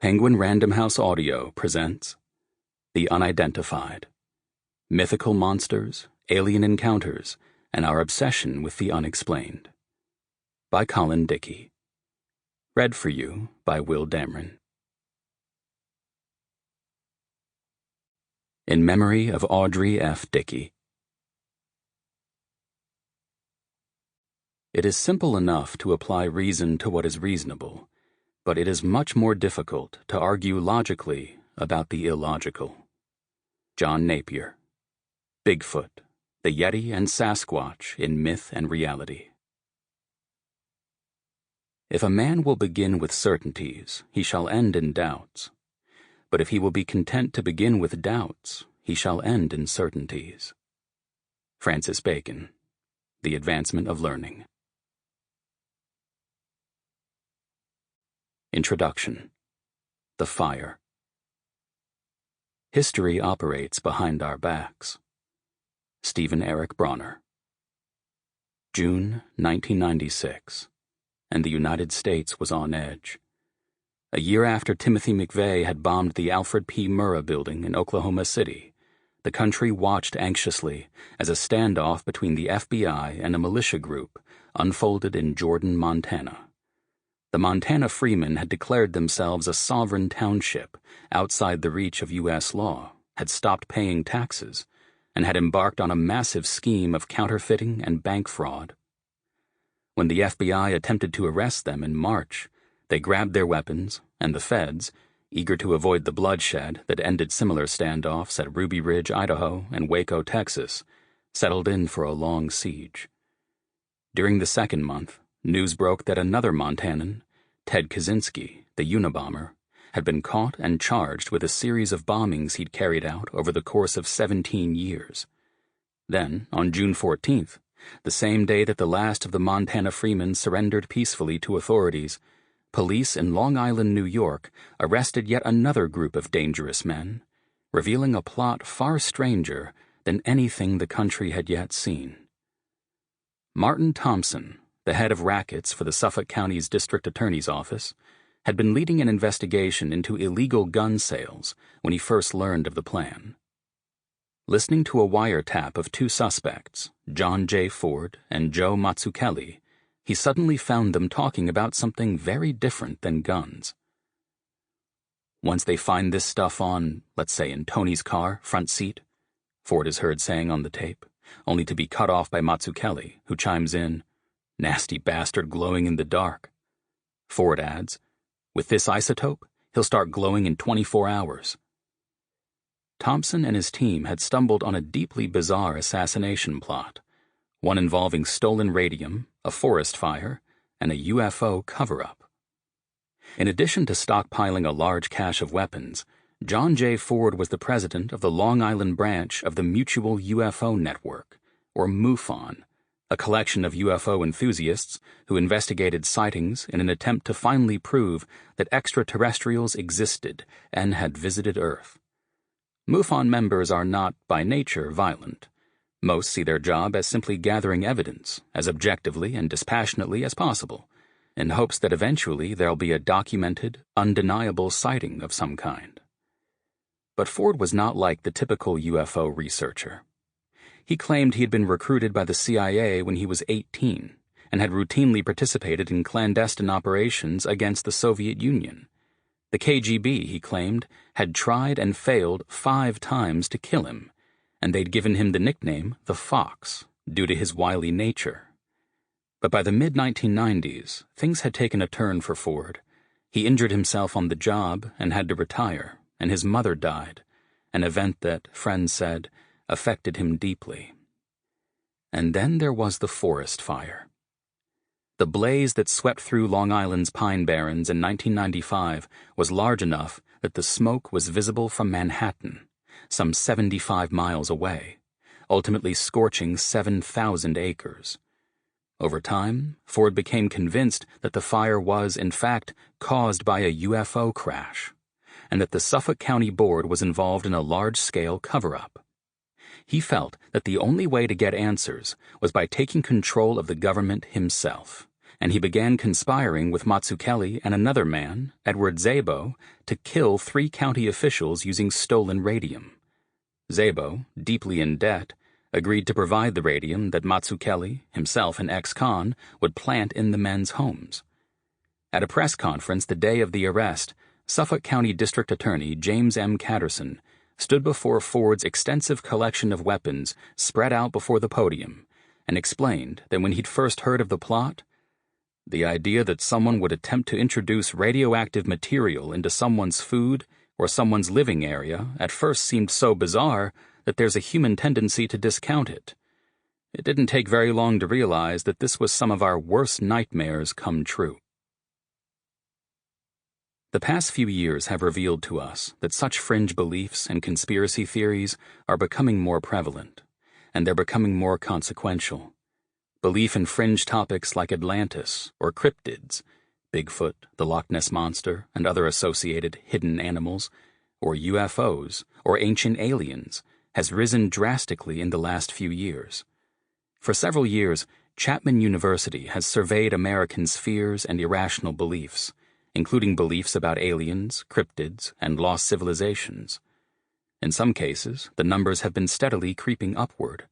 Penguin Random House Audio presents The Unidentified, Mythical Monsters, Alien Encounters, and Our Obsession with the Unexplained, by Colin Dickey. Read for you by Will Damron. In memory of Audrey F. Dickey. It is simple enough to apply reason to what is reasonable, but it is much more difficult to argue logically about the illogical. John Napier. Bigfoot, the Yeti and Sasquatch in Myth and Reality. If a man will begin with certainties, he shall end in doubts. But if he will be content to begin with doubts, he shall end in certainties. Francis Bacon. The Advancement of Learning. Introduction. The Fire. History operates behind our backs. Stephen Eric Bronner. June 1996, and the United States was on edge. A year after Timothy McVeigh had bombed the Alfred P. Murrah building in Oklahoma City, the country watched anxiously as a standoff between the FBI and a militia group unfolded in Jordan, Montana. The Montana Freemen had declared themselves a sovereign township outside the reach of U.S. law, had stopped paying taxes, and had embarked on a massive scheme of counterfeiting and bank fraud. When the FBI attempted to arrest them in March, they grabbed their weapons, and the feds, eager to avoid the bloodshed that ended similar standoffs at Ruby Ridge, Idaho, and Waco, Texas, settled in for a long siege. During the second month, news broke that another Montanan, Ted Kaczynski, the Unabomber, had been caught and charged with a series of bombings he'd carried out over the course of 17 years. Then, on June 14th, the same day that the last of the Montana Freemen surrendered peacefully to authorities, police in Long Island, New York, arrested yet another group of dangerous men, revealing a plot far stranger than anything the country had yet seen. Martin Thompson, the head of rackets for the Suffolk County's District Attorney's Office, had been leading an investigation into illegal gun sales when he first learned of the plan. Listening to a wiretap of two suspects, John J. Ford and Joe Mazzucchelli, he suddenly found them talking about something very different than guns. "Once they find this stuff on, let's say in Tony's car, front seat," Ford is heard saying on the tape, only to be cut off by Mazzucchelli, who chimes in, "Nasty bastard glowing in the dark." Ford adds, "With this isotope, he'll start glowing in 24 hours. Thompson and his team had stumbled on a deeply bizarre assassination plot, one involving stolen radium, a forest fire, and a UFO cover-up. In addition to stockpiling a large cache of weapons, John J. Ford was the president of the Long Island branch of the Mutual UFO Network, or MUFON, a collection of UFO enthusiasts who investigated sightings in an attempt to finally prove that extraterrestrials existed and had visited Earth. MUFON members are not, by nature, violent. Most see their job as simply gathering evidence, as objectively and dispassionately as possible, in hopes that eventually there'll be a documented, undeniable sighting of some kind. But Ford was not like the typical UFO researcher. He claimed he had been recruited by the CIA when he was 18 and had routinely participated in clandestine operations against the Soviet Union. The KGB, he claimed, had tried and failed 5 times to kill him, and they'd given him the nickname the Fox due to his wily nature. But by the mid-1990s, things had taken a turn for Ford. He injured himself on the job and had to retire, and his mother died, an event that, friends said, affected him deeply. And then there was the forest fire. The blaze that swept through Long Island's Pine Barrens in 1995 was large enough that the smoke was visible from Manhattan, some 75 miles away, ultimately scorching 7,000 acres. Over time, Ford became convinced that the fire was, in fact, caused by a UFO crash, and that the Suffolk County Board was involved in a large-scale cover-up. He felt that the only way to get answers was by taking control of the government himself, and he began conspiring with Mazzucchelli and another man, Edward Szabo, to kill 3 county officials using stolen radium. Szabo, deeply in debt, agreed to provide the radium that Mazzucchelli, himself an ex-con, would plant in the men's homes. At a press conference the day of the arrest, Suffolk County District Attorney James M. Catterson stood before Ford's extensive collection of weapons spread out before the podium and explained that when he'd first heard of the plot, the idea that someone would attempt to introduce radioactive material into someone's food or someone's living area at first seemed so bizarre that there's a human tendency to discount it. It didn't take very long to realize that this was some of our worst nightmares come true. The past few years have revealed to us that such fringe beliefs and conspiracy theories are becoming more prevalent, and they're becoming more consequential. Belief in fringe topics like Atlantis or cryptids, Bigfoot, the Loch Ness Monster, and other associated hidden animals, or UFOs, or ancient aliens, has risen drastically in the last few years. For several years, Chapman University has surveyed Americans' fears and irrational beliefs, including beliefs about aliens, cryptids, and lost civilizations. In some cases, the numbers have been steadily creeping upward.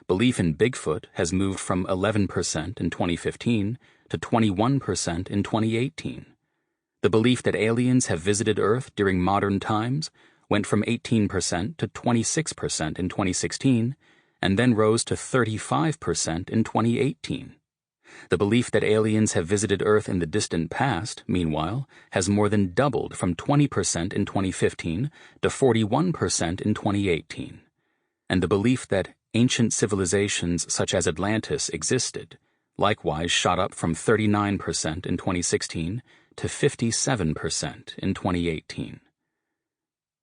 Belief in Bigfoot has moved from 11% in 2015 to 21% in 2018. The belief that aliens have visited Earth during modern times went from 18% to 26% in 2016, and then rose to 35% in 2018. The belief that aliens have visited Earth in the distant past, meanwhile, has more than doubled from 20% in 2015 to 41% in 2018. And the belief that ancient civilizations such as Atlantis existed likewise shot up from 39% in 2016 to 57% in 2018.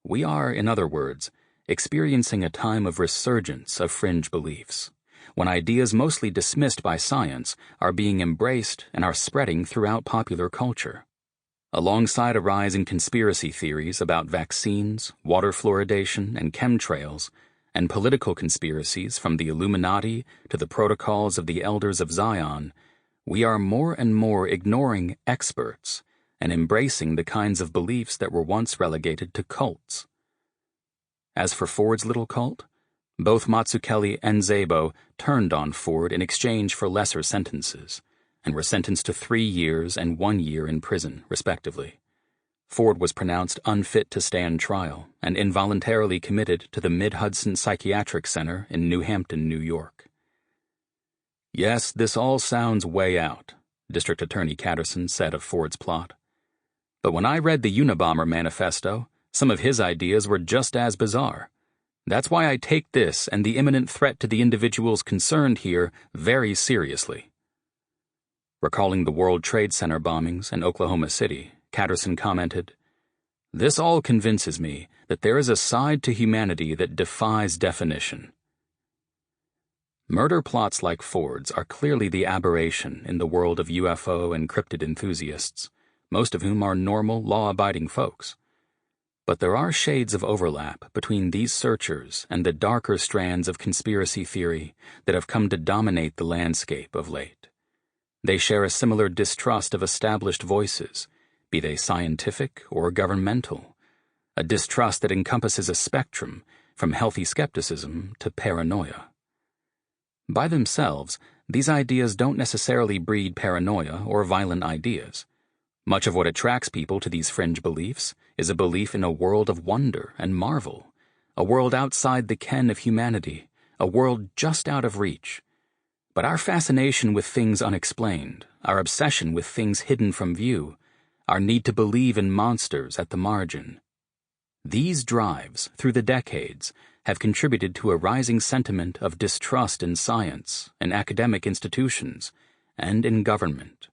We are, in other words, experiencing a time of resurgence of fringe beliefs, when ideas mostly dismissed by science are being embraced and are spreading throughout popular culture. Alongside a rise in conspiracy theories about vaccines, water fluoridation, and chemtrails, and political conspiracies from the Illuminati to the protocols of the Elders of Zion, we are more and more ignoring experts and embracing the kinds of beliefs that were once relegated to cults. As for Ford's little cult, both Mazzucchelli and Szabo turned on Ford in exchange for lesser sentences, and were sentenced to 3 years and 1 year in prison, respectively. Ford was pronounced unfit to stand trial and involuntarily committed to the Mid-Hudson Psychiatric Center in New Hampton, New York. Yes, this all sounds way out, District Attorney Catterson said of Ford's plot. But when I read the Unabomber manifesto, some of his ideas were just as bizarre. That's why I take this and the imminent threat to the individuals concerned here very seriously. Recalling the World Trade Center bombings in Oklahoma City, Catterson commented, "This all convinces me that there is a side to humanity that defies definition." Murder plots like Ford's are clearly the aberration in the world of UFO and cryptid enthusiasts, most of whom are normal, law-abiding folks. But there are shades of overlap between these searchers and the darker strands of conspiracy theory that have come to dominate the landscape of late. They share a similar distrust of established voices, be they scientific or governmental, a distrust that encompasses a spectrum from healthy skepticism to paranoia. By themselves, these ideas don't necessarily breed paranoia or violent ideas. Much of what attracts people to these fringe beliefs is a belief in a world of wonder and marvel, a world outside the ken of humanity, a world just out of reach. But our fascination with things unexplained, our obsession with things hidden from view, our need to believe in monsters at the margin. These drives, through the decades, have contributed to a rising sentiment of distrust in science, in academic institutions, and in government.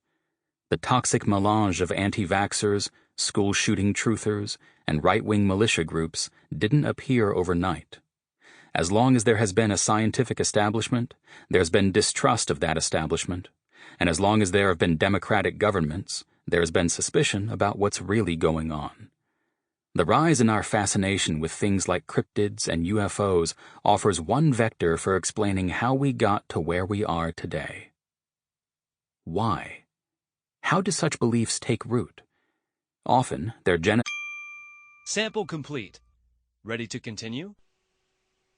The toxic melange of anti-vaxxers, school-shooting truthers, and right-wing militia groups didn't appear overnight. As long as there has been a scientific establishment, there's been distrust of that establishment, and as long as there have been democratic governments, there has been suspicion about what's really going on. The rise in our fascination with things like cryptids and UFOs offers one vector for explaining how we got to where we are today. Why? How do such beliefs take root? Often, they're Sample complete. Ready to continue?